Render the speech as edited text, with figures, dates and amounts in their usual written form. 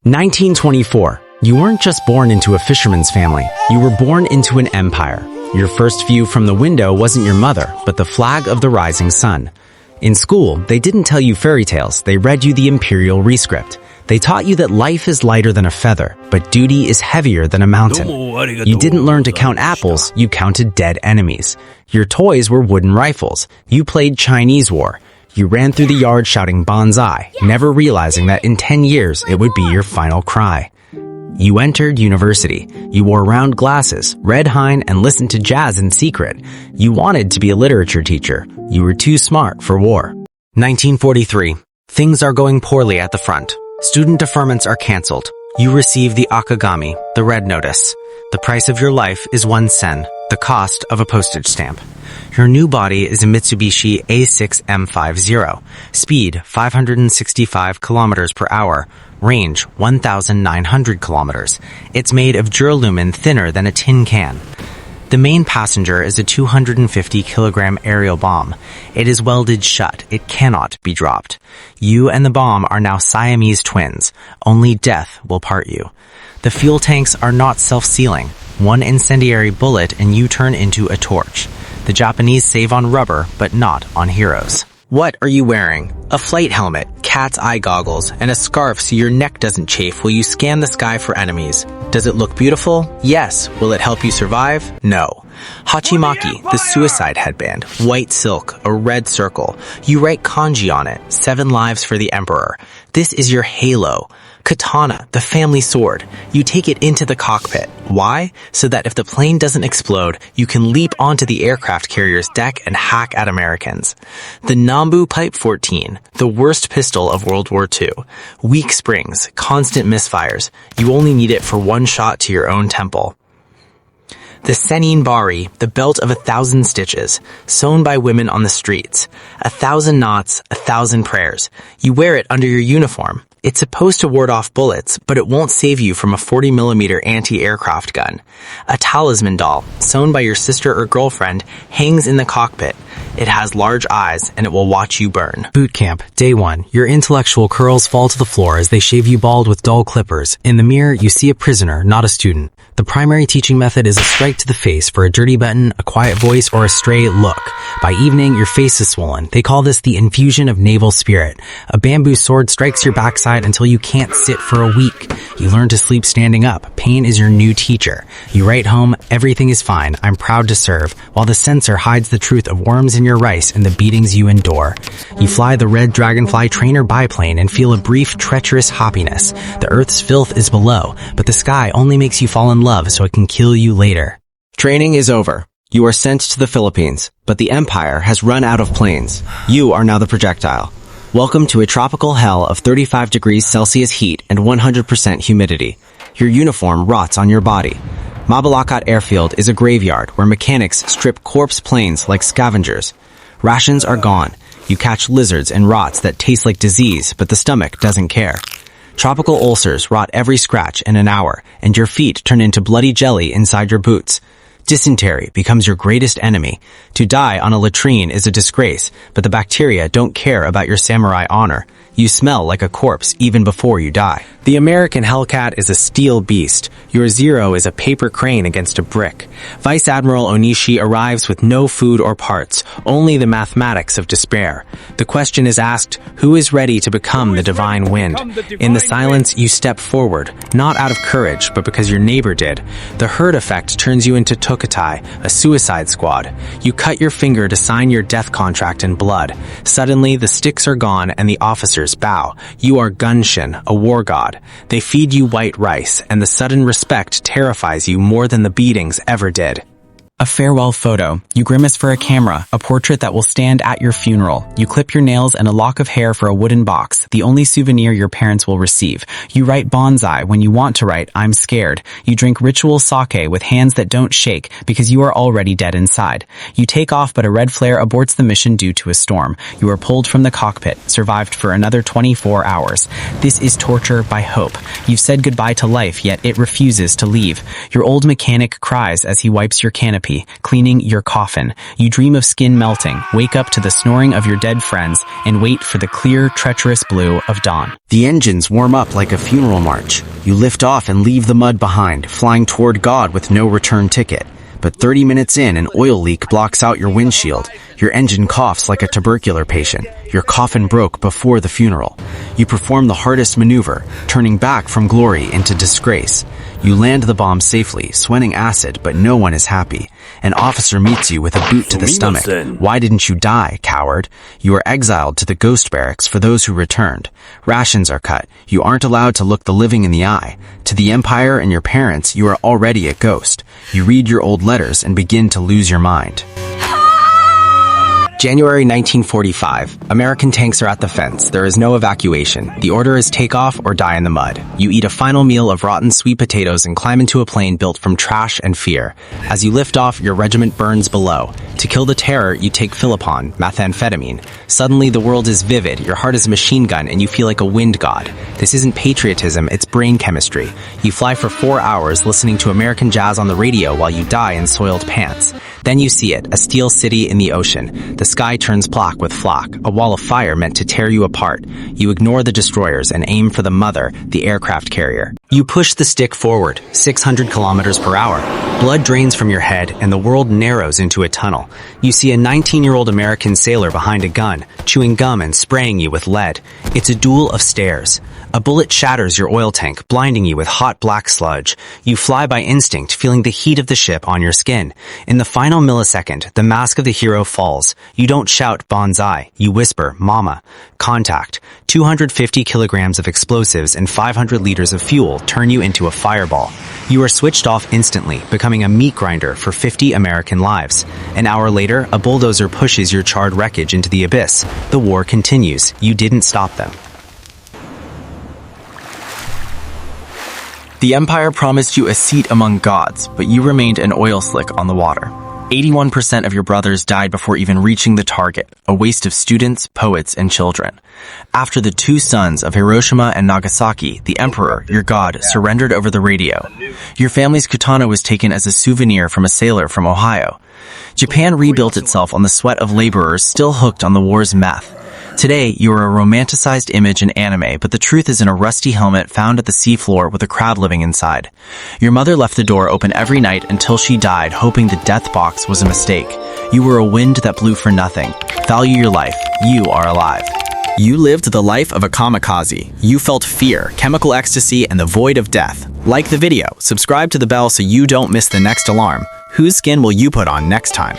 1924. You weren't just born into a fisherman's family. You were born into an empire. Your first view from the window wasn't your mother, but the flag of the rising sun. In school, they didn't tell you fairy tales. They read you the imperial rescript. They taught you that life is lighter than a feather, but duty is heavier than a mountain. You didn't learn to count apples, you counted dead enemies. Your toys were wooden rifles. You played Chinese war. You ran through the yard shouting bonsai, never realizing that in 10 years it would be your final cry. You entered university. You wore round glasses, read Heine, and listened to jazz in secret. You wanted to be a literature teacher. You were too smart for war. 1943. Things are going poorly at the front. Student deferments are canceled. You receive the akagami, the red notice. The price of your life is 1 sen, the cost of a postage stamp. Your new body is a Mitsubishi A6M50, speed 565 kilometers per hour, range 1,900 kilometers. It's made of duralumin thinner than a tin can. The main passenger is a 250-kilogram aerial bomb. It is welded shut. It cannot be dropped. You and the bomb are now Siamese twins. Only death will part you. The fuel tanks are not self-sealing. One incendiary bullet and you turn into a torch. The Japanese save on rubber, but not on heroes. What are you wearing? A flight helmet, cat's eye goggles, and a scarf so your neck doesn't chafe while you scan the sky for enemies. Does it look beautiful? Yes. Will it help you survive? No. Hachimaki, the suicide headband, white silk, a red circle. You write kanji on it, 7 lives for the emperor. This is your halo. Katana, the family sword. You take it into the cockpit. Why? So that if the plane doesn't explode, you can leap onto the aircraft carrier's deck and hack at Americans. The Nambu Pipe 14, the worst pistol of World War II. Weak springs, constant misfires. You only need it for 1 shot to your own temple. The Senin Bari, the belt of 1,000 stitches, sewn by women on the streets. 1,000 knots, 1,000 prayers. You wear it under your uniform. It's supposed to ward off bullets, but it won't save you from a 40mm anti-aircraft gun. A talisman doll, sewn by your sister or girlfriend, hangs in the cockpit. It has large eyes, and it will watch you burn. Boot camp, day 1. Your intellectual curls fall to the floor as they shave you bald with dull clippers. In the mirror, you see a prisoner, not a student. The primary teaching method is a strike to the face for a dirty button, a quiet voice, or a stray look. By evening, your face is swollen. They call this the infusion of naval spirit. A bamboo sword strikes your backside until you can't sit for a week. You learn to sleep standing up. Pain is your new teacher. You write home, everything is fine. I'm proud to serve, while the censor hides the truth of worms in your rice and the beatings you endure. You fly the red dragonfly trainer biplane and feel a brief, treacherous happiness. The earth's filth is below, but the sky only makes you fall in love so it can kill you later. Training is over. You are sent to the Philippines, but the Empire has run out of planes. You are now the projectile. Welcome to a tropical hell of 35 degrees Celsius heat and 100% humidity. Your uniform rots on your body. Mabalacat Airfield is a graveyard where mechanics strip corpse planes like scavengers. Rations are gone. You catch lizards and rots that taste like disease, but the stomach doesn't care. Tropical ulcers rot every scratch in an hour, and your feet turn into bloody jelly inside your boots. Dysentery becomes your greatest enemy. To die on a latrine is a disgrace, but the bacteria don't care about your samurai honor. You smell like a corpse even before you die. The American Hellcat is a steel beast. Your Zero is a paper crane against a brick. Vice Admiral Onishi arrives with no food or parts, only the mathematics of despair. The question is asked, who is ready to become the divine wind? In the silence, you step forward, not out of courage, but because your neighbor did. The herd effect turns you into Tokutai, a suicide squad. You cut your finger to sign your death contract in blood. Suddenly, the sticks are gone and the officers bow. You are Gunshin, a war god. They feed you white rice, and the sudden respect terrifies you more than the beatings ever did. A farewell photo. You grimace for a camera, a portrait that will stand at your funeral. You clip your nails and a lock of hair for a wooden box, the only souvenir your parents will receive. You write bonsai when you want to write I'm scared. You drink ritual sake with hands that don't shake because you are already dead inside. You take off, but a red flare aborts the mission due to a storm. You are pulled from the cockpit, survived for another 24 hours. This is torture by hope. You've said goodbye to life, yet it refuses to leave. Your old mechanic cries as he wipes your canopy. Nagasaki, cleaning your coffin. You dream of skin melting, wake up to the snoring of your dead friends, and wait for the clear, treacherous blue of dawn. The engines warm up like a funeral march. You lift off and leave the mud behind, flying toward God with no return ticket. But 30 minutes in, an oil leak blocks out your windshield. Your engine coughs like a tubercular patient. Your coffin broke before the funeral. You perform the hardest maneuver, turning back from glory into disgrace. You land the bomb safely, sweating acid, but no one is happy. An officer meets you with a boot to the stomach. Why didn't you die, coward? You are exiled to the ghost barracks for those who returned. Rations are cut. You aren't allowed to look the living in the eye. To the Empire and your parents, you are already a ghost. You read your old letters and begin to lose your mind. January 1945. American tanks are at the fence. There is no evacuation. The order is take off or die in the mud. You eat a final meal of rotten sweet potatoes and climb into a plane built from trash and fear. As you lift off, your regiment burns below. To kill the terror, you take Philippon, methamphetamine. Suddenly, the world is vivid, your heart is a machine gun, and you feel like a wind god. This isn't patriotism, it's brain chemistry. You fly for 4 hours, listening to American jazz on the radio while you die in soiled pants. Then you see it, a steel city in the ocean. The sky turns black with flak, a wall of fire meant to tear you apart. You ignore the destroyers and aim for the mother, the aircraft carrier. You push the stick forward, 600 kilometers per hour. Blood drains from your head and the world narrows into a tunnel. You see a 19-year-old American sailor behind a gun, chewing gum and spraying you with lead. It's a duel of stairs. A bullet shatters your oil tank, blinding you with hot black sludge. You fly by instinct, feeling the heat of the ship on your skin. In the final millisecond, the mask of the hero falls. You don't shout "Banzai," you whisper "Mama." Contact. 250 kilograms of explosives and 500 liters of fuel turn you into a fireball. You are switched off instantly, becoming a meat grinder for 50 American lives. An hour later, a bulldozer pushes your charred wreckage into the abyss. The war continues. You didn't stop them. The Empire promised you a seat among gods, but you remained an oil slick on the water. 81% of your brothers died before even reaching the target, a waste of students, poets, and children. After the 2 sons of Hiroshima and Nagasaki, the Emperor, your god, surrendered over the radio. Your family's katana was taken as a souvenir from a sailor from Ohio. Japan rebuilt itself on the sweat of laborers still hooked on the war's meth. Today, you are a romanticized image in anime, but the truth is in a rusty helmet found at the seafloor with a crowd living inside. Your mother left the door open every night until she died, hoping the death box was a mistake. You were a wind that blew for nothing. Value your life. You are alive. You lived the life of a kamikaze. You felt fear, chemical ecstasy, and the void of death. Like the video, subscribe to the bell so you don't miss the next alarm. Whose skin will you put on next time?